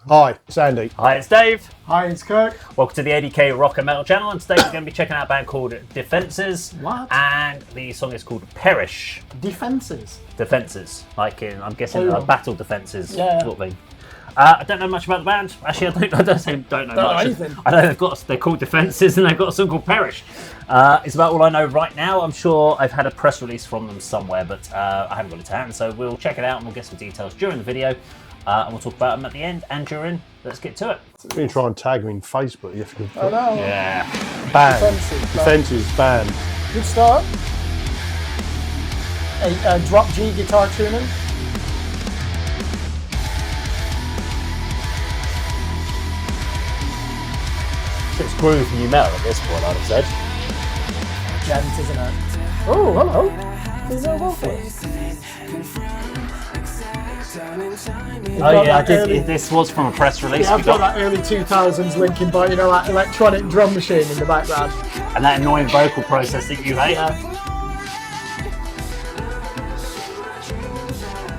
Hi, it's Andy. Hi, it's Dave. Hi, it's Kirk. Welcome to the ADK Rock and Metal channel, and today we're going to be checking out a band called Defenses. What? And the song is called Perish. Defenses. Defenses, like in, I'm guessing, Plural. Battle Defenses Yeah. sort of thing. I don't know much about the band. Actually, I don't know much. anything. I know they're called Defenses, and they've got a song called Perish. It's about all I know right now. I'm sure I've had a press release from them somewhere, but I haven't got it to hand. So we'll check it out and we'll get some details during the video. And we'll talk about them at the end and during. Let's get to it. We're going to try and tag me in Facebook. If you I know. Yeah. Band. Defenses. Band. Good start. A drop G guitar tuning. It's groove new metal at this point, I'd have said. Gent, isn't it? Oh, hello. Female vocalist. Oh yeah, I did. This was from a press release. Yeah, I've got that early 2000s Linkin Park, you know, that electronic drum machine in the background. And that annoying vocal process that you hate. Yeah.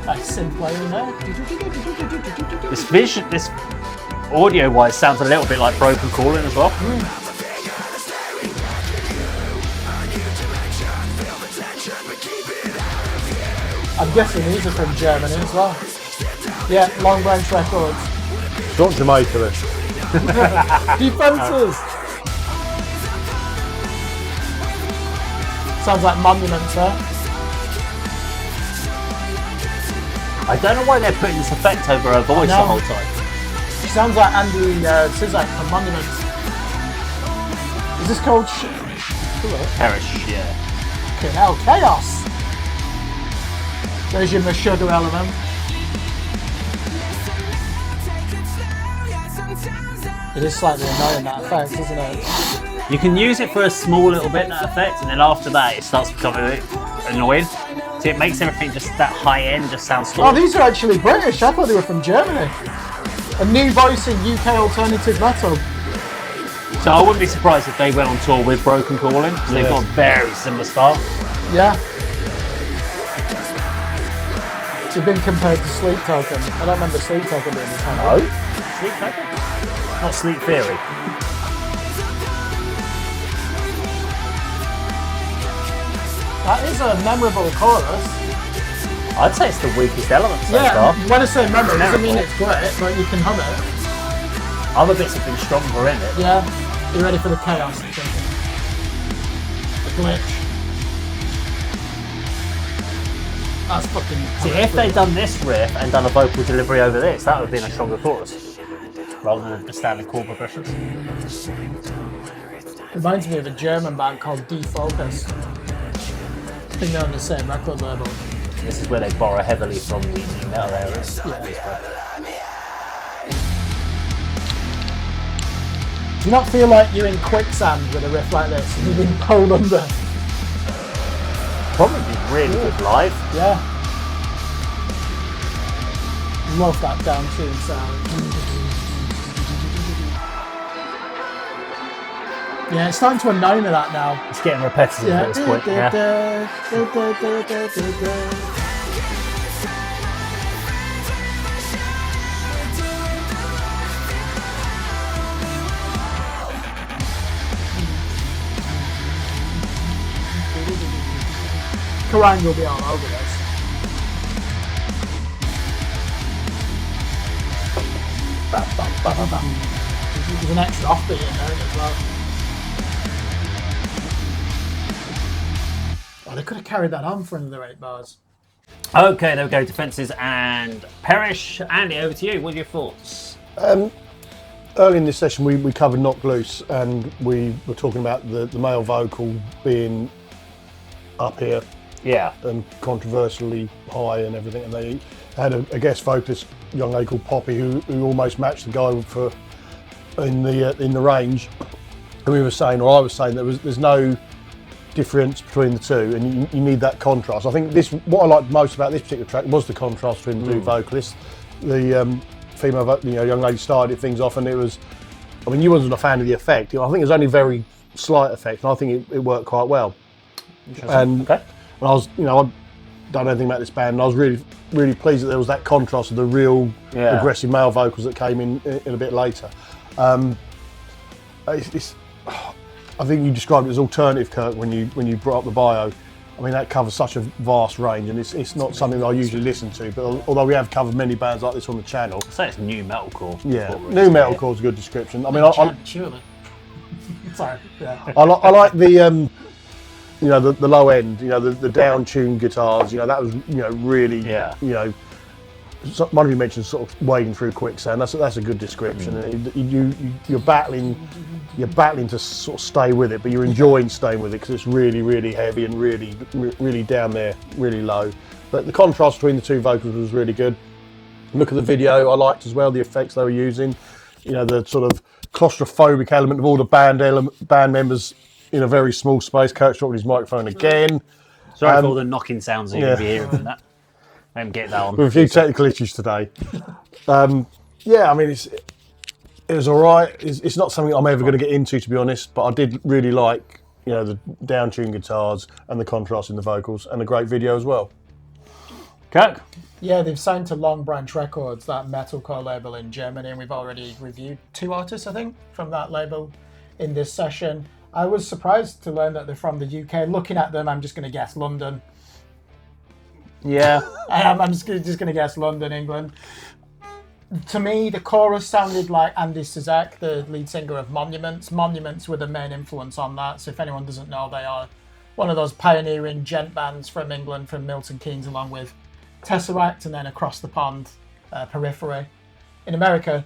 Nice synth player in there. This audio-wise sounds a little bit like Broken Calling as well. I'm guessing these are from Germany as well. Yeah, Long Branch Records. It's not Jamaica then. Defenses! Sounds like Monuments there. I don't know why they're putting this effect over her voice the know. whole time. She sounds like Andy Sizak from Monuments. Is this called Perish, yeah. Fucking hell, Chaos! There's your Meshuggah element. It is slightly annoying, that effect, isn't it? You can use it for a small little bit, that effect, and then after that it starts becoming a bit annoying. So it makes everything just that high end just sound Oh, slow. these are actually British. I thought they were from Germany. A new voice in UK alternative metal. So I wouldn't be surprised if they went on tour with Broken Calling, because they've got a very similar style. Yeah. They've been compared to Sleep Token. I don't remember Sleep Token being this one. No? Sleep Token? Not Sleep Theory. That is a memorable chorus. I'd say it's the weakest element so Yeah, far. when I say memorable, it doesn't mean Memorable. it's great, but you can hum it. Other bits have been stronger in it. Yeah. You ready for the chaos? The glitch. That's fucking... See, if they'd done this riff and done a vocal delivery over this, that would have been a stronger chorus, rather than the standard chord progressions. Reminds me of a German band called Defocus. I think they're on the same record label. This is where they borrow heavily from the new metal areas. Do you not feel like you're in quicksand with a riff like this? You've been pulled under. Probably be really good live. Yeah. Love that down tune sound. Yeah, it's starting to annoy me that now. It's getting repetitive at this point. Yeah. Kerrang will be all over this. There's an extra offbeat in there as well. Oh, they could have carried that on for another 8 bars. Okay, there we go. Defenses and Perish. Andy, over to you. What are your thoughts? Early in this session, we covered Knock Loose, and we were talking about the male vocal being up here Yeah. and controversially high and everything. And they had a guest vocalist, young lady called Poppy, who almost matched the guy in the range. And we were saying, or I was saying, there's no difference between the two, and you need that contrast. I think what I liked most about this particular track was the contrast between the two vocalists. The female, young lady started things off, and it was, I mean, you wasn't a fan of the effect. I think it was only very slight effect, and I think it worked quite well. And Okay. I was, done anything about this band, and I was really pleased that there was that contrast of the real aggressive male vocals that came in a bit later. I think you described it as alternative, Kirk, when you brought up the bio. I mean, that covers such a vast range, and it's not something that I usually listen to. But although we have covered many bands like this on the channel, I'd say it's new metalcore. Yeah, new metalcore is a good description. I mean, surely. Sorry. Yeah. I like the the low end, the down tuned guitars. That was really one of you mentioned sort of wading through quicksand. That's a good description. You're battling to sort of stay with it, but you're enjoying staying with it because it's really heavy and really down there, really low. But the contrast between the two vocals was really good. Look at the video, I liked as well the effects they were using. The sort of claustrophobic element of all the band members in a very small space. Kirk's dropping his microphone again. Sorry for all the knocking sounds that you'll be hearing from that. Let him get that on. With a few technical issues today. I mean, it was all right. It's not something I'm ever going to get into, to be honest, but I did really like, the down-tuned guitars and the contrast in the vocals, and a great video as well. Kirk? Yeah, they've signed to Long Branch Records, that metalcore label in Germany, and we've already reviewed 2 artists, I think, from that label in this session. I was surprised to learn that they're from the UK. Looking at them, I'm just going to guess London. Yeah. I'm just going to guess London, England. To me, the chorus sounded like Andy Cizek, the lead singer of Monuments. Monuments were the main influence on that, so if anyone doesn't know, they are one of those pioneering gent bands from England, from Milton Keynes, along with Tesseract, and then across the pond, Periphery. In America,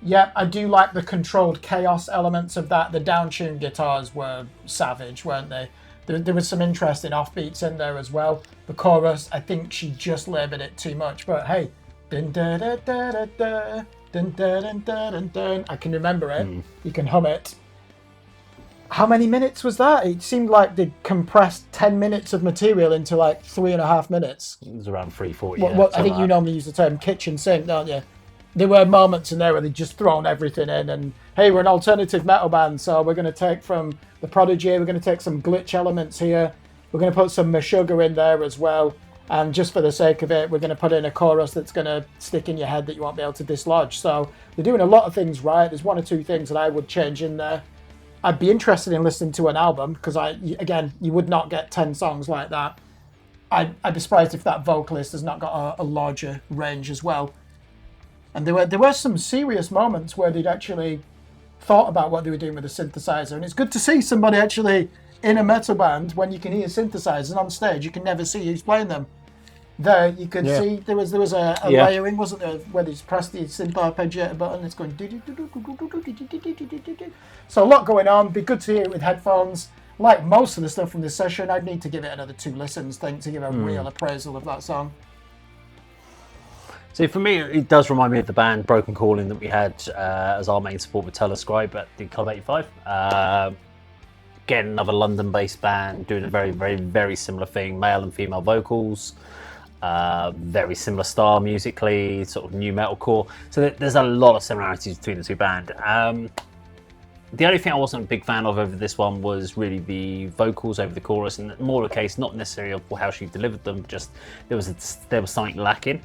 yeah, I do like the controlled chaos elements of that. The down-tuned guitars were savage, weren't they? There was some interesting offbeats in there as well. The chorus, I think she just laboured it too much, but hey, dun dun dun dun dun dun dun dun dun. I can remember it. You can hum it. How many minutes was that? It seemed like they'd compressed 10 minutes of material into like 3.5 minutes. It was around 3:40. I think you normally use the term kitchen sink, don't you? There were moments in there where they'd just thrown everything in, and hey, we're an alternative metal band, so we're going to take from The Prodigy, we're going to take some glitch elements here, we're going to put some Meshuggah in there as well, and just for the sake of it, we're going to put in a chorus that's going to stick in your head that you won't be able to dislodge. So they're doing a lot of things right. There's 1 or 2 things that I would change in there. I'd be interested in listening to an album, because you would not get 10 songs like that. I'd be surprised if that vocalist has not got a larger range as well. And there were some serious moments where they'd actually thought about what they were doing with the synthesizer, and it's good to see somebody actually in a metal band when you can hear synthesizers, and on stage you can never see who's playing them. There you could see there was a layering, wasn't there, where they just pressed the synth arpeggiator button, it's going. So a lot going on. Be good to hear it with headphones. Like most of the stuff from this session, I'd need to give it another 2 listens, think, to give a real appraisal of that song. So for me, it does remind me of the band Broken Calling that we had as our main support with Telescribe at the Club 85. Again, another London-based band doing a very, very, very similar thing, male and female vocals, very similar style musically, sort of new metalcore. So there's a lot of similarities between the 2 bands. The only thing I wasn't a big fan of over this one was really the vocals over the chorus, and more of a case, not necessarily of how she delivered them, just there was something lacking.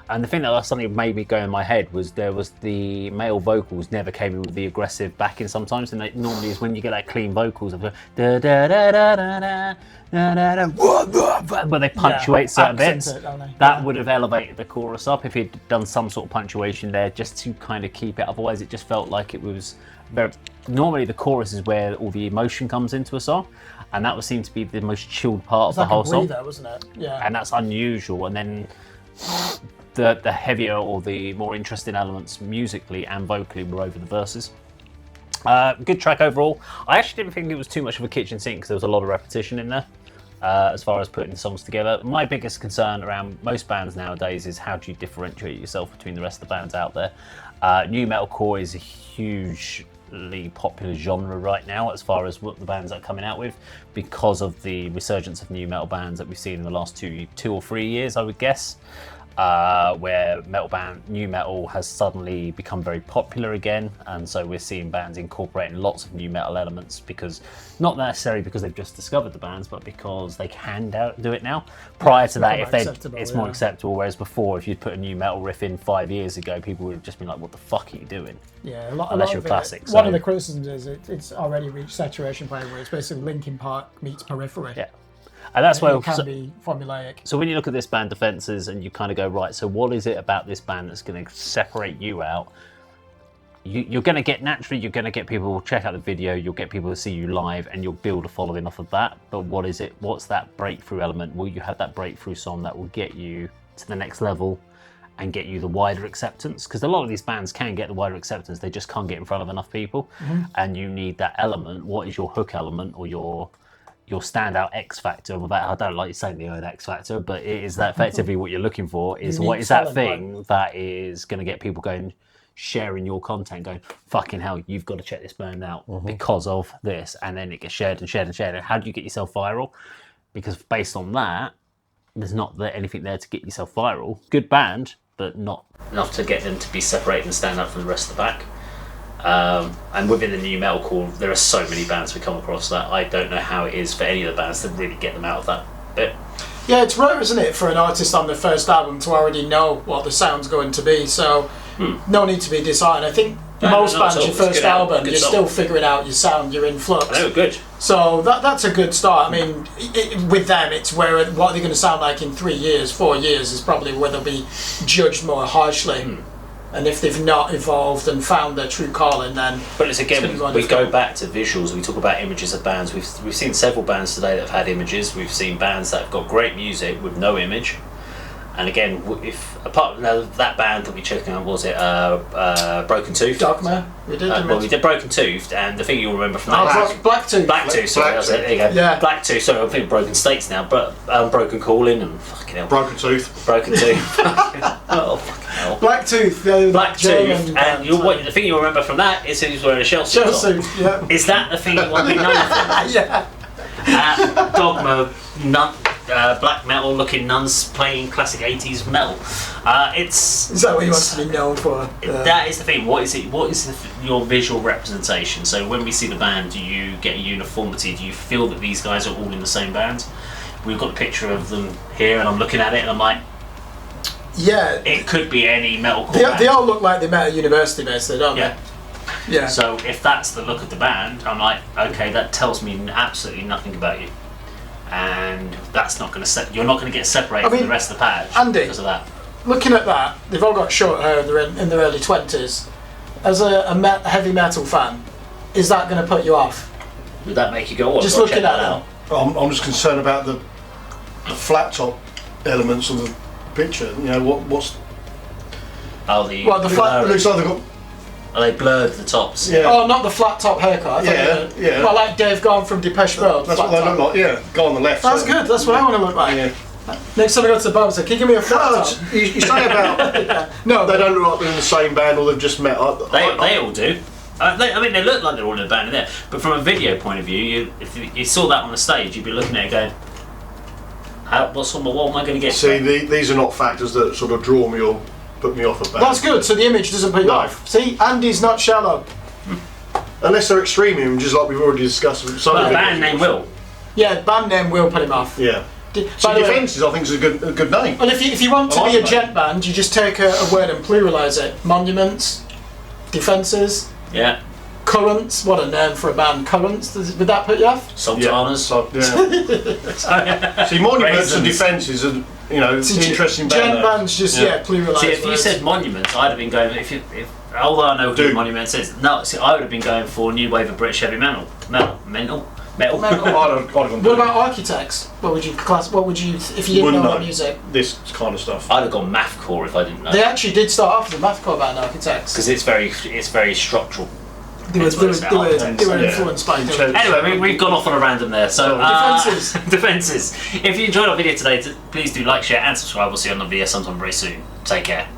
And the thing that suddenly made me go in my head was the male vocals never came in with the aggressive backing sometimes, and it normally is when you get that clean vocals of da da da da da da da da, but they punctuate certain bits. That would have elevated the chorus up if he'd done some sort of punctuation there, just to kind of keep it. Otherwise, it just felt like it was very. Normally, the chorus is where all the emotion comes into a song, and that would seem to be the most chilled part of the whole song. Breather, wasn't it? Yeah. And that's unusual. And then the heavier or the more interesting elements musically and vocally were over the verses. Good track overall. I actually didn't think it was too much of a kitchen sink because there was a lot of repetition in there as far as putting the songs together. My biggest concern around most bands nowadays is how do you differentiate yourself between the rest of the bands out there. New metalcore is a hugely popular genre right now as far as what the bands are coming out with, because of the resurgence of new metal bands that we've seen in the last two or 3 years, I would guess. where new metal has suddenly become very popular again, and so we're seeing bands incorporating lots of new metal elements, because not necessarily because they've just discovered the bands, but because they can do it now. Prior to that, it's more acceptable, whereas before, if you'd put a new metal riff in 5 years ago, people would have just been like, what the fuck are you doing? Yeah, unless you're classic. One of the criticisms is it's already reached saturation point where it's basically Linkin Park meets Periphery. Yeah. And that's where it can be formulaic. So when you look at this band Defences and you kind of go, right, so what is it about this band that's going to separate you out? You're going to get people to check out the video, you'll get people to see you live, and you'll build a following off of that. But what is it? What's that breakthrough element? Will you have that breakthrough song that will get you to the next level and get you the wider acceptance? Because a lot of these bands can get the wider acceptance, they just can't get in front of enough people. And you need that element. What is your hook element, or your standout X factor? I don't like you saying the word X factor, but it is that effectively what you're looking for, is what is that thing that is going to get people going, sharing your content, going, fucking hell, you've got to check this band out because of this, and then it gets shared and shared and shared. And how do you get yourself viral? Because based on that, there's not anything there to get yourself viral. Good band, but not enough to get them to be separated and stand out from the rest of the pack. And within the new metalcore, there are so many bands we come across that I don't know how it is for any of the bands to really get them out of that bit. Yeah, it's rare, isn't it, for an artist on their first album to already know what the sound's going to be, so no need to be disheartened. I think most bands, your first album, you're still figuring out your sound, your influx. They were good. So that's a good start. I mean, with them, it's where what they're going to sound like in 3 years, 4 years is probably where they'll be judged more harshly. And if they've not evolved and found their true calling, then... But it's again, we go back to visuals, we talk about images of bands. We've seen several bands today that have had images. We've seen bands that have got great music with no image. And again, if apart from that band that we checked out, was it Broken Tooth? Dogma. We did. Well, we did Broken Tooth, and the thing you'll remember from that is Blacktooth. Blacktooth. Sorry, that's it. There you go. Yeah. Blacktooth. Sorry, I'm thinking Broken States now, but Broken Calling and fucking hell. Broken Tooth. Broken Tooth. Oh fucking hell. Blacktooth. Blacktooth. And the thing you'll remember from that is he was wearing a shell suit. Yeah. Is that the thing you want to be known for? Yeah. Dogma. Black metal looking nuns playing classic 80s metal. Is that what you want to be known for? That is the thing. What is it? What is your visual representation? So when we see the band, do you get a uniformity? Do you feel that these guys are all in the same band? We've got a picture of them here, and I'm looking at it, and I'm like, yeah, it could be any metalcore. They all look like they met at university, basically, don't they? Yeah. So if that's the look of the band, I'm like, okay, that tells me absolutely nothing about you. And that's not going to you're not going to get separated from the rest of the patch because of that. Looking at that, they've all got short hair. They're in their early 20s. As a heavy metal fan, is that going to put you off? Would that make you go, "Oh, just looking at them"? I'm just concerned about the flat top elements of the picture. You know what's. The flat. It looks like they've got. Are they blurred the tops? Yeah. Oh, not the flat top haircut. Yeah. Well, like Dave Gone from Depeche Mode. That's what they look like. Yeah, go on the left. That's good. That's what I want to look like. Yeah. Next time I go to the bar, I say, "Can you give me a flat top?" You say about no, they don't look like they're in the same band or they've just met. They all do. They look like they're all in a band in there. But from a video point of view, if you saw that on the stage, you'd be looking at it going, what am I going to get? See, these are not factors that sort of draw me or put me off a band. That's good. So the image doesn't put you off. See, Andy's not shallow. Unless they're extreme images, like we've already discussed. But the band name will. Yeah, band name will put him off. Yeah. So Defences, I think, is a good name. Well, if you want to be a gent band, you just take a word and pluralise it. Monuments, Defences. Yeah. Currents. What a name for a band. Currents. Would that put you off? Sultanas. Yeah. See, Monuments and Defences are, interesting band. Gent bands just pluralise. See, if you said Monuments, I'd have been going. Although I know who Monuments is, I would have been going for new wave of British heavy metal. Metal. What about Architects? What would you if you didn't know about music? This kind of stuff. I'd have gone mathcore if I didn't know. They actually did start off as a mathcore band, Architects. Because it's very structural. They were influenced by it. Anyway, we've gone off on a random there. So Defences. If you enjoyed our video today, please do like, share, and subscribe. We'll see you on the video sometime very soon. Take care.